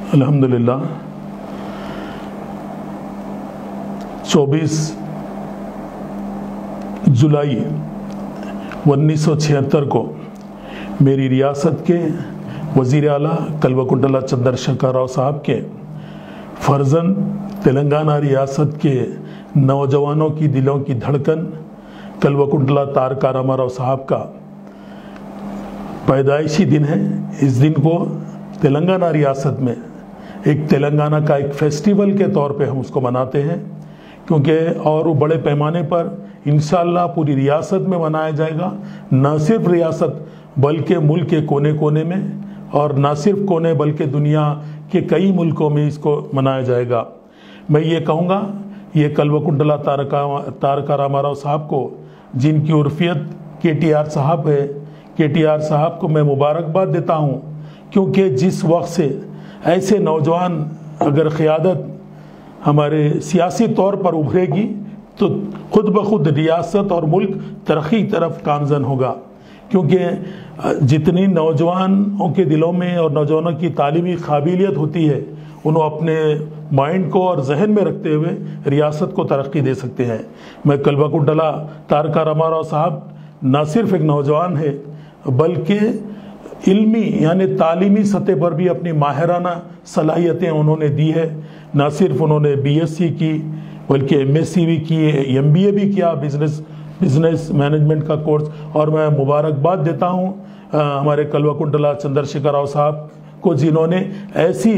अल्हम्दुलिल्लाह 24 जुलाई 1976 को मेरी रियासत के वज़ीर आला कल्वकुंटला चंद्रशेखर राव साहब के फर्जन तेलंगाना रियासत के नौजवानों की दिलों की धड़कन कल्वकुंटला तारका रामाराव साहब का पैदाइशी दिन है। इस दिन को तेलंगाना रियासत में एक तेलंगाना का एक फेस्टिवल के तौर पे हम उसको मनाते हैं, क्योंकि और वो बड़े पैमाने पर इंशाअल्लाह पूरी रियासत में मनाया जाएगा। न सिर्फ रियासत बल्कि मुल्क के कोने कोने में, और न सिर्फ कोने बल्कि दुनिया के कई मुल्कों में इसको मनाया जाएगा। मैं ये कहूँगा, ये कल्वकुंटला तारका रामाराव साहब को, जिनकी उर्फियत KTR साहब है, KTR साहब को मैं मुबारकबाद देता हूँ, क्योंकि जिस वक्त से ऐसे नौजवान अगर क़यादत हमारे सियासी तौर पर उभरेगी तो खुद ब खुद रियासत और मुल्क तरक्की की तरफ गामज़न होगा। क्योंकि जितनी नौजवानों के दिलों में और नौजवानों की तालीमी काबिलियत होती है, उन्होंने अपने माइंड को और जहन में रखते हुए रियासत को तरक्की दे सकते हैं। मैं कल्वकुंटला तारका रामाराव साहब न सिर्फ एक नौजवान है बल्कि इल्मी यानी तालीमी सतह पर भी अपनी माहिराना सलाहियतें उन्होंने दी है। न सिर्फ उन्होंने BSc की बल्कि MSc भी की, MBA भी किया, बिजनेस मैनेजमेंट का कोर्स। और मैं मुबारकबाद देता हूँ हमारे कल्वकुंटला चंद्रशेखर राव साहब को, जिन्होंने ऐसी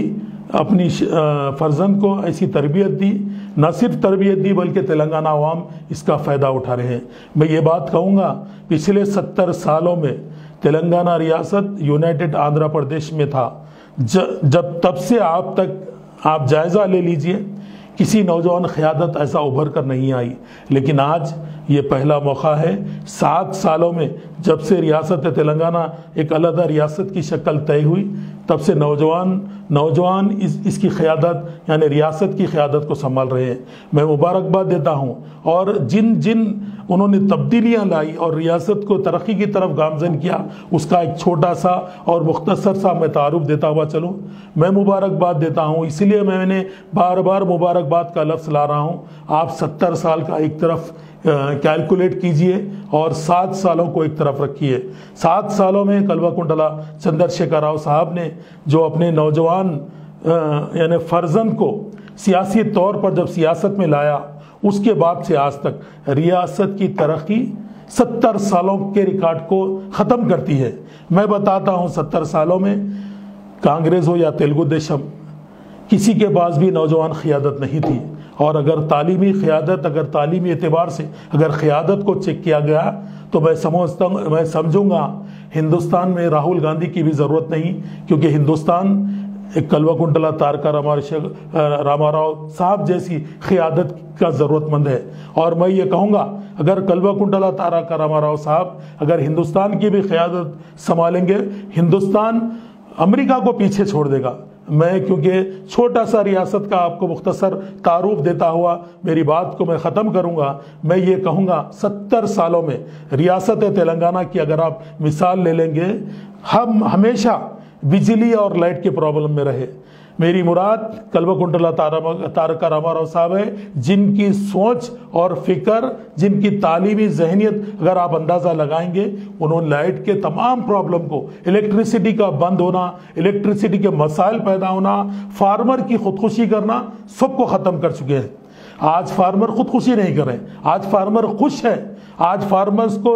अपनी फर्जंद को ऐसी तरबियत दी, न सिर्फ तरबियत दी बल्कि तेलंगाना अवाम इसका फ़ायदा उठा रहे हैं। मैं ये बात कहूँगा, पिछले 70 सालों में तेलंगाना रियासत यूनाइटेड आंध्र प्रदेश में था। जब तब से आप तक आप जायज़ा ले लीजिए, किसी नौजवान क़यादत ऐसा उभर कर नहीं आई। लेकिन आज ये पहला मौका है 7 सालों में, जब से रियासत तेलंगाना एक अलग रियासत की शक्ल तय हुई, तब से नौजवान इसकी क़यादत यानी रियासत की क़यादत को संभाल रहे हैं। मैं मुबारकबाद देता हूँ। और जिन उन्होंने तब्दीलियाँ लाई और रियासत को तरक्की की तरफ गामज़न किया, उसका एक छोटा सा और मुख्तसर सा मैं तारुफ देता हुआ चलूँ। मैं मुबारकबाद देता हूँ, इसलिए मैंने बार बार मुबारकबाद का लफ्ज़ ला रहा हूँ। आप 70 साल का एक तरफ कैलकुलेट कीजिए और 7 सालों को एक तरफ रखिए। 7 सालों में कल्वकुंटला चंद्रशेखर राव साहब ने जो अपने नौजवान यानी फर्जंद को सियासी तौर पर जब सियासत में लाया, उसके बाद से आज तक रियासत की तरक्की 70 सालों के रिकॉर्ड को ख़त्म करती है। मैं बताता हूँ, 70 सालों में कांग्रेस हो या तेलुगु देशम, किसी के पास भी नौजवान क़यादत नहीं थी। और अगर तालीमी क़यादत, अगर तालीमी एतबार से अगर क़यादत को चेक किया गया तो मैं समझूंगा हिंदुस्तान में राहुल गांधी की भी ज़रूरत नहीं, क्योंकि हिंदुस्तान एक कल्वकुंटला तारका रामाराव साहब जैसी क़यादत का ज़रूरतमंद है। और मैं ये कहूँगा, अगर कल्वकुंटला तारका रामाराव साहब अगर हिंदुस्तान की भी क़यादत संभालेंगे, हिंदुस्तान अमेरिका को पीछे छोड़ देगा। मैं क्योंकि छोटा सा रियासत का आपको मुख्तसर तारुफ देता हुआ मेरी बात को मैं ख़त्म करूँगा। मैं ये कहूँगा, 70 सालों में रियासत तेलंगाना की अगर आप मिसाल ले लेंगे, हम हमेशा बिजली और लाइट के प्रॉब्लम में रहे। मेरी मुराद कल्वकुंटला तारका रामाराव साहब है, जिनकी सोच और फिक्र, जिनकी तालीमी जहनियत अगर आप अंदाज़ा लगाएंगे, उन्होंने लाइट के तमाम प्रॉब्लम को, इलेक्ट्रिसिटी का बंद होना, इलेक्ट्रिसिटी के मसाइल पैदा होना, फार्मर की खुदकुशी करना, सबको ख़त्म कर चुके हैं। आज फार्मर खुदकुशी नहीं कर रहे, आज फार्मर खुश है। आज फार्मर्स को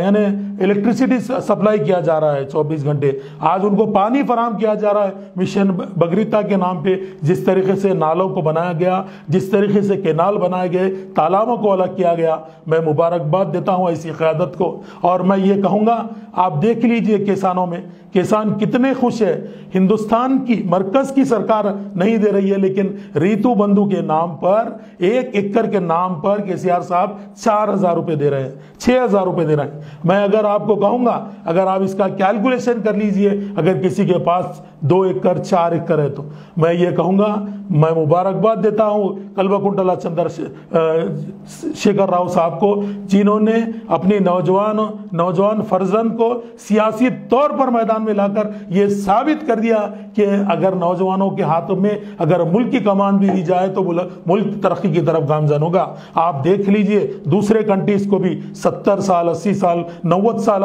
यानी इलेक्ट्रिसिटी सप्लाई किया जा रहा है 24 घंटे। आज उनको पानी फराहम किया जा रहा है मिशन भगीरथ के नाम पे। जिस तरीके से नालों को बनाया गया, जिस तरीके से केनाल बनाए गए, तालाबों को अलग किया गया, मैं मुबारकबाद देता हूँ ऐसी क़यादत को। और मैं ये कहूँगा, आप देख लीजिए किसानों में, किसान कितने खुश है। हिंदुस्तान की मरकज़ की सरकार नहीं दे रही है, लेकिन ऋतु बंधु के नाम पर 1 एकड़ के नाम पर KCR साहब 4000 रुपये दे दे रहे हैं, 6,000 रुपये दे रहे हैं। मैं अगर आपको कहूँगा, अगर आप इसका कैलकुलेशन कर लीजिए, अगर किसी के पास 2 एकड़ 4 एकड़ है तो मैं ये कहूँगा, मैं मुबारकबाद देता हूँ कल्वकुंटला चंद्रशेखर राव साहब को, जिन्होंने अपनी नौजवान फर्जंद को सियासी तौर पर मैदान में लाकर ये साबित कर दिया कि अगर नौजवानों के हाथों में अगर मुल्क की कमान भी दी जाए तो मुल्क तरक्की की तरफ गामजन होगा। आप देख लीजिए दूसरे कंट्रीज को भी 70 साल 80 साल 90 साल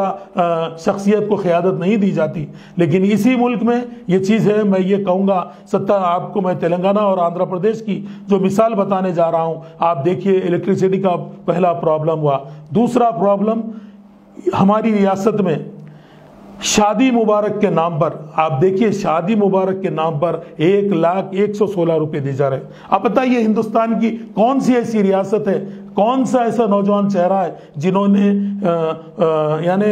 शख्सियत को क़यादत नहीं दी जाती, लेकिन इसी मुल्क में ये चीज़ है। मैं ये कहूँगा, आपको मैं तेलंगाना और आंध्र प्रदेश की जो मिसाल बताने जा रहा हूँ, आप देखिए इलेक्ट्रिसिटी का पहला प्रॉब्लम हुआ। दूसरा प्रॉब्लम, हमारी रियासत में शादी मुबारक के नाम पर, आप देखिए शादी मुबारक के नाम पर 1,01,16 रुपये दिए जा रहे हैं। आप बताइए हिंदुस्तान की कौन सी ऐसी रियासत है, कौन सा ऐसा नौजवान चेहरा है जिन्होंने यानी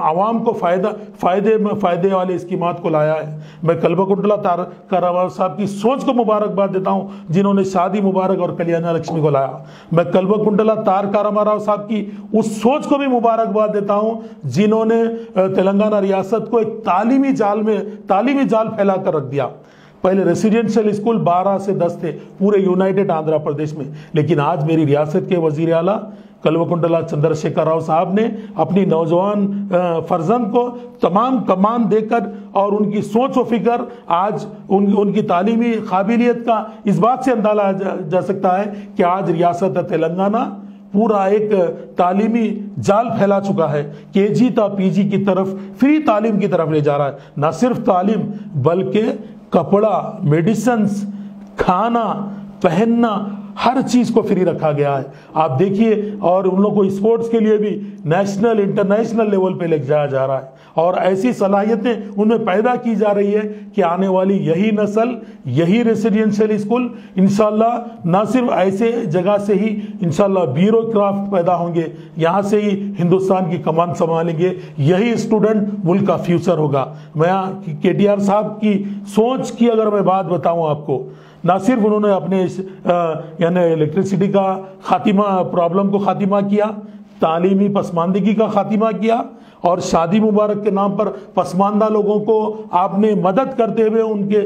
आवाम को फायदे वाले स्कीमात को लाया है। मैं कल्वकुंटला तारका साहब की सोच को मुबारकबाद देता हूं, जिन्होंने शादी मुबारक और कल्याण लक्ष्मी को लाया। मैं कल्वकुंटला तारका रामाराव साहब की उस सोच को भी मुबारकबाद देता हूं, जिन्होंने तेलंगाना रियासत को एक तालीमी जाल फैला कर रख दिया। पहले रेसिडेंशियल स्कूल 12 से 10 थे पूरे यूनाइटेड आंध्र प्रदेश में, लेकिन आज मेरी रियासत के वजीर आला कल्वकुंटला चंद्रशेखर राव साहब ने अपनी नौजवान फर्जंद को तमाम कमान देकर और उनकी सोच व फिक्र, आज उनकी तालीमी काबिलियत का इस बात से अंदाजा जा सकता है कि आज रियासत तेलंगाना पूरा एक तालीमी जाल फैला चुका है। केजी ता पीजी की तरफ, फ्री तालीम की तरफ ले जा रहा है। न सिर्फ तालीम बल्कि कपड़ा, मेडिसिन्स, खाना, पहनना, हर चीज को फ्री रखा गया है। आप देखिए, और उन लोगों को स्पोर्ट्स के लिए भी नेशनल इंटरनेशनल लेवल पे ले जाया जा रहा है, और ऐसी सलाहियतें उनमें पैदा की जा रही है कि आने वाली यही नस्ल, यही रेसिडेंशियल स्कूल इंशाल्लाह न सिर्फ ऐसे जगह से ही इंशाल्लाह ब्यूरोक्राफ्ट पैदा होंगे, यहाँ से ही हिंदुस्तान की कमान संभालेंगे, यही स्टूडेंट मुल्क का फ्यूचर होगा। मैं KTR साहब की सोच की अगर मैं बात बताऊं आपको, ना सिर्फ उन्होंने अपने यानी इलेक्ट्रिसिटी का खातिमा, प्रॉब्लम को खातिमा किया, तालीमी पसमानदगी का खातिमा किया, और शादी मुबारक के नाम पर पसमानदा लोगों को आपने मदद करते हुए उनके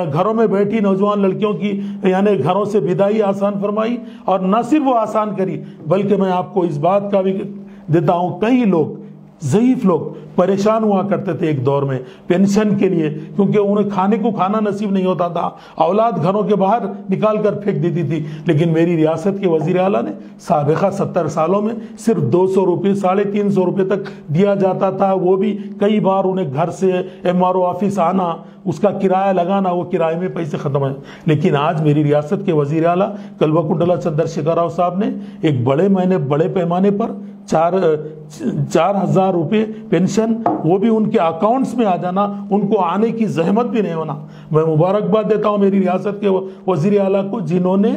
घरों में बैठी नौजवान लड़कियों की यानी घरों से विदाई आसान फरमाई। और न सिर्फ वो आसान करी, बल्कि मैं आपको इस बात का भी देता हूँ, कई लोग, ज़ईफ लोग परेशान हुआ करते थे एक दौर में पेंशन के लिए, क्योंकि उन्हें खाने को खाना नसीब नहीं होता था, औलाद घरों के बाहर निकाल कर फेंक देती थी। लेकिन मेरी रियासत के वजीर आला ने साबिक़ा 70 सालों में सिर्फ 200 रुपये, 350 रुपये तक दिया जाता था। वो भी कई बार उन्हें घर से MRO ऑफिस आना, उसका किराया लगाना, वो किराए में पैसे खत्म है। लेकिन आज मेरी रियासत के वजीर आला कल्वकुंटला चंद्रशेखर राव साहब ने एक बड़े पैमाने पर 4,000 रुपये पेंशन, वो भी उनके अकाउंट्स में आ जाना, उनको आने की जहमत भी नहीं होना। मैं मुबारकबाद देता हूँ मेरी रियासत के वजीर आला को, जिन्होंने,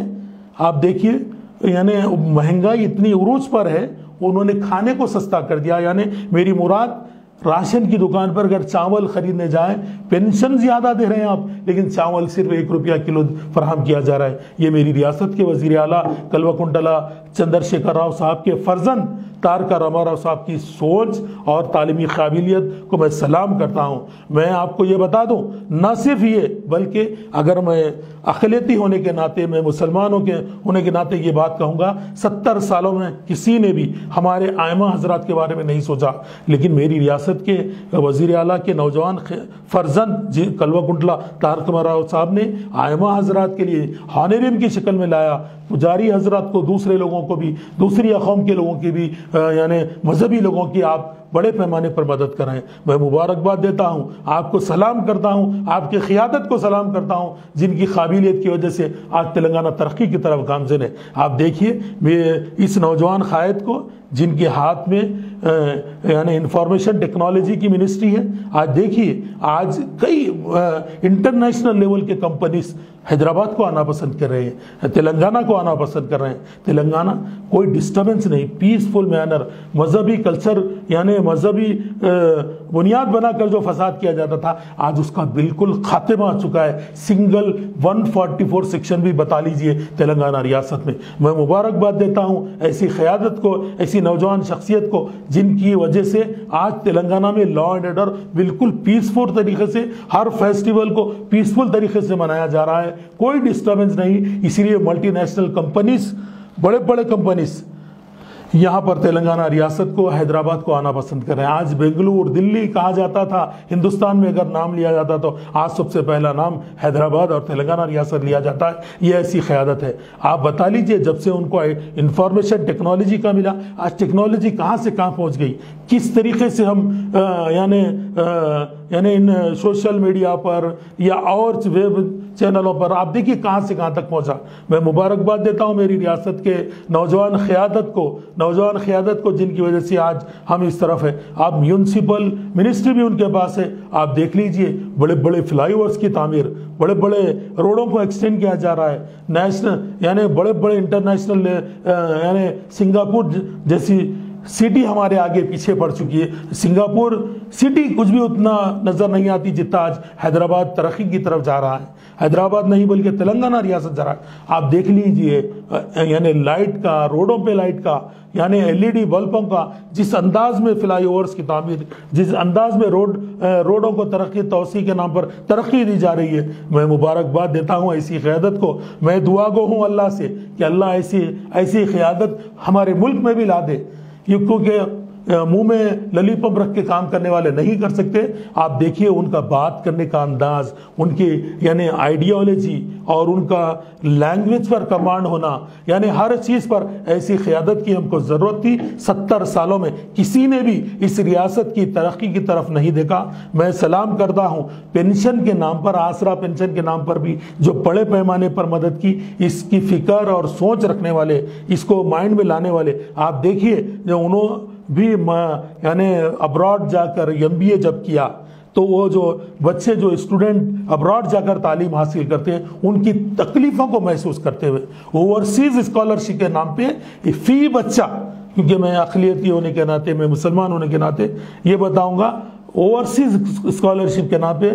आप देखिए यानी महंगाई इतनी उरूज पर है, उन्होंने खाने को सस्ता कर दिया। यानी मेरी मुराद, राशन की दुकान पर अगर चावल खरीदने जाए, पेंशन ज्यादा दे रहे हैं आप, लेकिन चावल सिर्फ 1 रुपया किलो फराहम किया जा रहा है। ये मेरी रियासत के वजीर आला कल्वकुंटला चंद्रशेखर राव साहब के फर्जंद तारका रामाराव साहब की सोच और तालीमी काबिलियत को मैं सलाम करता हूँ। मैं आपको ये बता दूँ, न सिर्फ ये, बल्कि अगर मैं अक़लियती होने के नाते, मैं मुसलमानों के होने के नाते ये बात कहूँगा, 70 सालों में किसी ने भी हमारे आयमा हजरात के बारे में नहीं सोचा, लेकिन मेरी रियासत के वजीर आला के नौजवान फर्जंद कल्वकुंटला तारका राव साहब ने आयमा हजरात के लिए हॉनरेरियम की शक्ल में लाया। पुजारी हजरात को, दूसरे लोगों को भी, दूसरी अक़ौम के लोगों की भी, यानी मजहबी लोगों की आप बड़े पैमाने पर मदद करें। मैं मुबारकबाद देता हूं, आपको सलाम करता हूं, आपकी क़ियादत को सलाम करता हूं, जिनकी काबिलियत की वजह से आज तेलंगाना तरक्की की तरफ गामज़न है। आप देखिए इस नौजवान क़ायद को, जिनके हाथ में यानी इंफॉर्मेशन टेक्नोलॉजी की मिनिस्ट्री है। आज देखिए, आज कई इंटरनेशनल लेवल के कंपनीज हैदराबाद को आना पसंद कर रहे हैं, तेलंगाना को आना पसंद कर रहे हैं। तेलंगाना कोई डिस्टर्बेंस नहीं, पीसफुल मैनर, मजहबी कल्चर यानी मजहबी बुनियाद बनाकर जो फसाद किया जाता था, आज उसका बिल्कुल खात्मा आ चुका है। सिंगल 144 सेक्शन भी बता लीजिए तेलंगाना रियासत में। मैं मुबारकबाद देता हूं ऐसी क़यादत को, ऐसी नौजवान शख्सियत को, जिनकी वजह से आज तेलंगाना में लॉ एंड ऑर्डर बिल्कुल पीसफुल तरीके से, हर फेस्टिवल को पीसफुल तरीके से मनाया जा रहा है, कोई डिस्टर्बेंस नहीं। इसीलिए मल्टीनेशनल कंपनीज, बड़े बड़े कंपनीज यहाँ पर तेलंगाना रियासत को, हैदराबाद को आना पसंद कर रहे हैं। आज बेंगलुरु, दिल्ली कहा जाता था, हिंदुस्तान में अगर नाम लिया जाता तो आज सबसे पहला नाम हैदराबाद और तेलंगाना रियासत लिया जाता है। ये ऐसी क़यादत है। आप बता लीजिए, जब से उनको इंफॉर्मेशन टेक्नोलॉजी का मिला, आज टेक्नोलॉजी कहाँ से कहाँ पहुँच गई, किस तरीके से हम यानी इन सोशल मीडिया पर या और वेब चैनलों पर आप देखिए कहाँ से कहाँ तक पहुँचा। मैं मुबारकबाद देता हूँ मेरी रियासत के नौजवान क़यादत को जिनकी वजह से आज हम इस तरफ है। आप म्यूनसिपल मिनिस्ट्री भी उनके पास है। आप देख लीजिए, बड़े बड़े फ्लाईओवर्स की तामीर, बड़े बड़े रोडों को एक्सटेंड किया जा रहा है। नेशनल यानी बड़े बड़े इंटरनेशनल यानी सिंगापुर जैसी सिटी हमारे आगे पीछे पड़ चुकी है। सिंगापुर सिटी कुछ भी उतना नजर नहीं आती जितना आज हैदराबाद तरक्की की तरफ जा रहा है। हैदराबाद नहीं बल्कि तेलंगाना रियासत जा रहा है। आप देख लीजिए, यानी लाइट का, रोडों पे लाइट का, यानी एलईडी बल्बों का, जिस अंदाज में फ्लाईओवर्स की तामीर, जिस अंदाज में रोडों को तरक्की तौसी के नाम पर तरक्की दी जा रही है, मैं मुबारकबाद देता हूँ ऐसी क़यादत को। मैं दुआ गो हूँ अल्लाह से कि अल्लाह ऐसी क़यादत हमारे मुल्क में भी ला दे, क्योंकि मुंह में ललीपप रख के काम करने वाले नहीं कर सकते। आप देखिए उनका बात करने का अंदाज, उनकी यानी आइडियोलॉजी और उनका लैंग्वेज पर कमांड होना, यानी हर चीज़ पर ऐसी क़यादत की हमको ज़रूरत थी। 70 सालों में किसी ने भी इस रियासत की तरक्की की तरफ नहीं देखा। मैं सलाम करता हूँ पेंशन के नाम पर, आसरा पेंशन के नाम पर भी जो बड़े पैमाने पर मदद की, इसकी फ़िक्र और सोच रखने वाले, इसको माइंड में लाने वाले, आप देखिए जो उन्होंने भी यानी अब्रॉड जाकर MBA जब किया, तो वो जो बच्चे, जो स्टूडेंट अब्रॉड जाकर तालीम हासिल करते हैं, उनकी तकलीफ़ों को महसूस करते हुए ओवरसीज़ स्कॉलरशिप के नाम पे फ़ी बच्चा, क्योंकि मैं अक़लियती होने के नाते, मैं मुसलमान होने के नाते ये बताऊंगा, ओवरसीज़ स्कॉलरशिप के नाम पे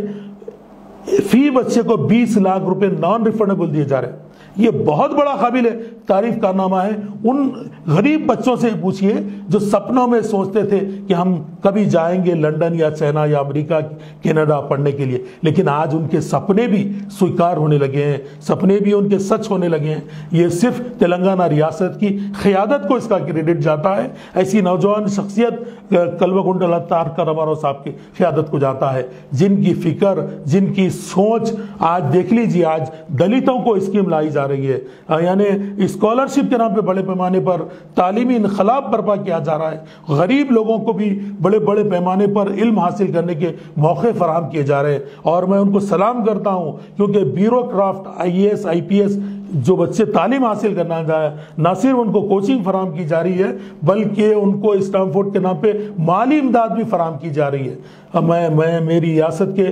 फ़ी बच्चे को 20 लाख रुपए नॉन रिफंडेबल दिए जा रहे हैं। ये बहुत बड़ा काबिल तारीफ कारनामा है। उन गरीब बच्चों से पूछिए जो सपनों में सोचते थे कि हम कभी जाएंगे लंदन या चाइना या अमेरिका, कनाडा पढ़ने के लिए, लेकिन आज उनके सपने भी स्वीकार होने लगे हैं, सपने भी उनके सच होने लगे हैं। ये सिर्फ तेलंगाना रियासत की क़यादत को इसका क्रेडिट जाता है। ऐसी नौजवान शख्सियत कल्वकुंटला तारका रामाराव साहब की क़यादत को जाता है, जिनकी फ़िक्र, जिनकी सोच। आज देख लीजिए, आज दलितों को स्कीम लाई जा रही है, यानी स्कॉलरशिप के नाम पे बड़े पैमाने पर तालीमी इनकलाब बर्पा किया जा रहा है। गरीब लोगों को भी बड़े बड़े पैमाने पर इल्म हासिल करने के मौके फराहम किए जा रहे हैं, और मैं उनको सलाम करता हूँ, क्योंकि ब्यूरोक्राफ्ट, IAS IPS जो बच्चे तालीम हासिल करना चाहे, न सिर्फ उनको कोचिंग फराहम की जा रही है, बल्कि उनको स्टैनफोर्ड के नाम पे माली इमदाद भी फराहम की जा रही है। मैं मेरी रियासत के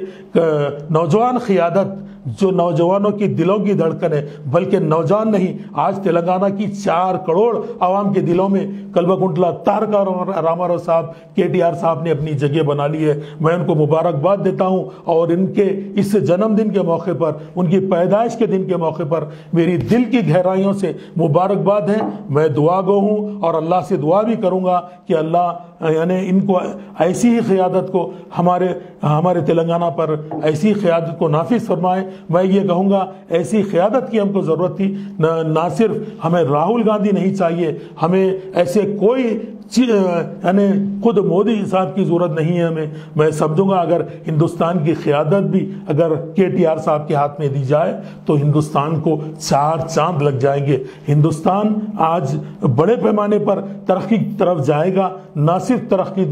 नौजवान क़यादत, जो नौजवानों की दिलों की धड़कन है, बल्कि नौजवान नहीं, आज तेलंगाना की 4 करोड़ आवाम के दिलों में कल्वकुंटला तारका रामाराव साहब, KTR साहब ने अपनी जगह बना ली है। मैं उनको मुबारकबाद देता हूं, और इनके इस जन्मदिन के मौके पर, उनकी पैदाइश के दिन के मौके पर मेरी दिल की गहराइयों से मुबारकबाद है। मैं दुआ गो हूँ और अल्लाह से दुआ भी करूँगा कि अल्लाह यानी इनको ऐसी ही क़यादत को हमारे तेलंगाना पर ऐसी क़यादत को नाफिज फरमाए। मैं ये कहूँगा, ऐसी क़यादत की हमको ज़रूरत थी। ना सिर्फ हमें राहुल गांधी नहीं चाहिए, हमें ऐसे कोई यानी खुद मोदी साहब की ज़रूरत नहीं है हमें। मैं समझूंगा अगर हिंदुस्तान की क़यादत भी अगर KTR साहब के हाथ में दी जाए तो हिंदुस्तान को 4 चांद लग जाएंगे। हिंदुस्तान आज बड़े पैमाने पर तरक्की की तरफ जाएगा, ना सिर्फ तरक्की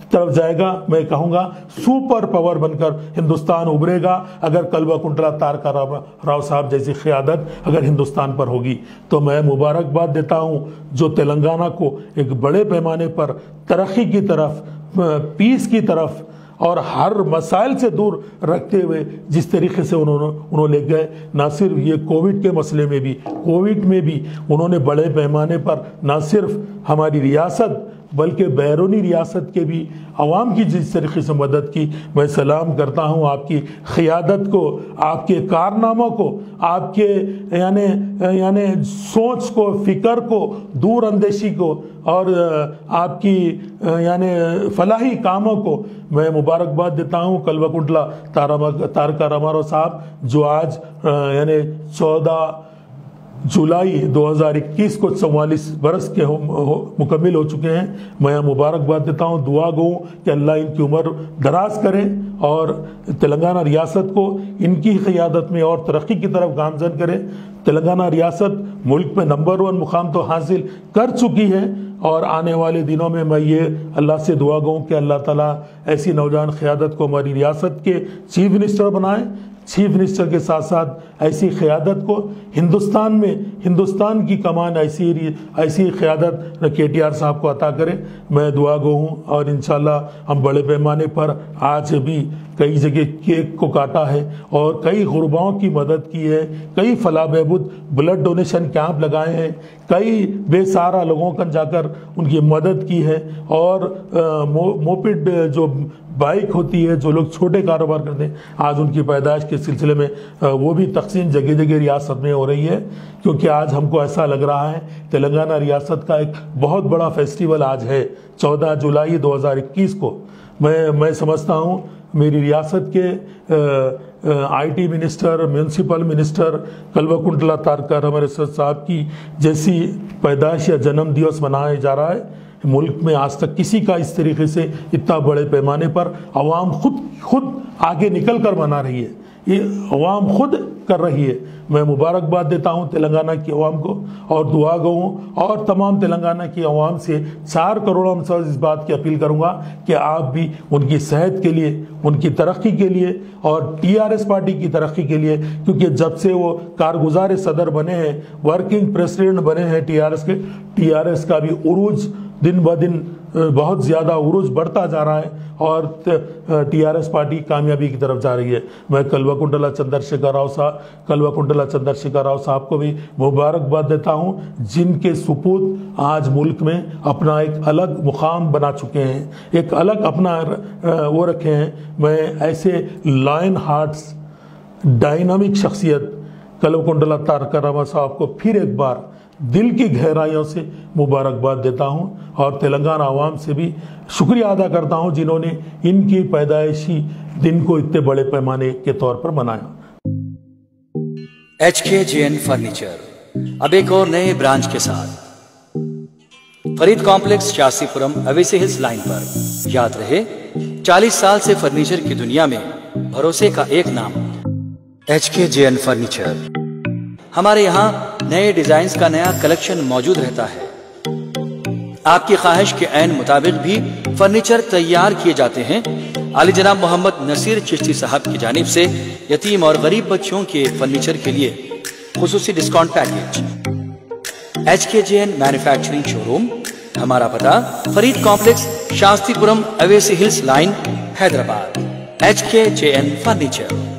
तरफ जाएगा, मैं कहूँगा सुपर पावर बनकर हिंदुस्तान उभरेगा। अगर कल्वकुंटला तारका राव साहब जैसी क़यादत अगर हिंदुस्तान पर होगी, तो मैं मुबारकबाद देता हूँ जो तेलंगाना को एक बड़े पैमाने पर तरक्की की तरफ, पीस की तरफ और हर मसाइल से दूर रखते हुए जिस तरीके से उन्होंने ले गए। ना सिर्फ ये कोविड के मसले में भी, कोविड में भी उन्होंने बड़े पैमाने पर ना सिर्फ हमारी रियासत बल्कि बैरूनी रियासत के भी अवाम की जिस तरीके से मदद की, मैं सलाम करता हूँ आपकी क़ियादत को, आपके कारनामों को, आपके यानी सोच को, फ़िक्र को, दूर अंदेशी को और आपकी यानी फलाही कामों को मैं मुबारकबाद देता हूँ। कल्वाकुंटला तारका रामाराव साहब जो आज यानी 14 जुलाई 2021 को 44 बरस के मुकम्मिल हो चुके हैं। मैं मुबारकबाद देता हूँ, दुआ गो कि अल्लाह इनकी उम्र दराज करे और तेलंगाना रियासत को इनकी क़ियादत में और तरक्की की तरफ गामजन करे। तेलंगाना रियासत मुल्क में नंबर 1 मुकाम तो हासिल कर चुकी है और आने वाले दिनों में मैं ये अल्लाह से दुआ गो कि अल्लाह ताला ऐसी नौजवान क़ियादत को हमारी रियासत के चीफ मिनिस्टर बनाए। चीफ मिनिस्टर के साथ साथ ऐसी क़ियादत को हिंदुस्तान की कमान ऐसी क़ियादत KTR साहब को अता करे। मैं दुआ गो हूँ और इंशाल्लाह हम बड़े पैमाने पर आज भी कई जगह केक को काटा है और कई गुरबाओं की मदद की है, कई फलाह बहबूद ब्लड डोनेशन कैंप लगाए हैं, कई बेसहारा लोगों का जाकर उनकी मदद की है और मोपेड जो बाइक होती है, जो लोग छोटे कारोबार करते हैं, आज उनकी पैदाइश के सिलसिले में वो भी तकसीम जगह जगह रियासत में हो रही है। क्योंकि आज हमको ऐसा लग रहा है तेलंगाना रियासत का एक बहुत बड़ा फेस्टिवल आज है 14 जुलाई 2021 को। मैं समझता हूँ मेरी रियासत के IT मिनिस्टर, म्यूनसिपल मिनिस्टर कल्वाकुंटला तारका रामाराव साहब की जैसी पैदाइश या जन्म दिवस मनाया जा रहा है, मुल्क में आज तक किसी का इस तरीके से इतना बड़े पैमाने पर अवाम खुद आगे निकल कर मना रही है, ये अवाम खुद कर रही है। मैं मुबारकबाद देता हूँ तेलंगाना की अवाम को और दुआ गो और तमाम तेलंगाना की अवाम से 4 करोड़ से इस बात की अपील करूँगा कि आप भी उनकी सेहत के लिए, उनकी तरक्की के लिए और TRS पार्टी की तरक्की के लिए, क्योंकि जब से वो कारगुजार सदर बने हैं, वर्किंग प्रेसिडेंट बने हैं TRS के, TRS का भी उरूज दिन ब दिन बहुत ज़्यादा उरूज बढ़ता जा रहा है और TRS पार्टी कामयाबी की तरफ जा रही है। मैं कल्वाकुंटला चंद्रशेखर राव साहब को भी मुबारकबाद देता हूं, जिनके सुपूत आज मुल्क में अपना एक अलग मुकाम बना चुके हैं, एक अलग अपना वो रखे हैं। मैं ऐसे लायन हार्ट्स डायनामिक शख्सियत कल्वाकुंटला तारका रामाराव साहब को फिर एक बार दिल की गहराइयों से मुबारकबाद देता हूं और तेलंगाना आवाम से भी शुक्रिया अदा करता हूं जिन्होंने इनकी पैदाइशी दिन को इतने बड़े पैमाने के तौर पर मनाया। HKJN फर्नीचर अब एक और नए ब्रांच के साथ Farid Complex Shastripuram Owaisi Hills line पर। याद रहे 40 साल से फर्नीचर की दुनिया में भरोसे का एक नाम HKJN फर्नीचर। हमारे यहाँ नए डिजाइन्स का नया कलेक्शन मौजूद रहता है। आपकी ख्वाहिश के ऐन मुताबिक भी फर्नीचर तैयार किए जाते हैं। आली जनाब मोहम्मद नसीर चिश्ती साहब की जानिब से यतीम और गरीब बच्चों के फर्नीचर के लिए खुसूसी discount package. HKJN manufacturing showroom, हमारा पता Farid Complex Shastripuram Owaisi Hills Line Hyderabad. HKJN furniture.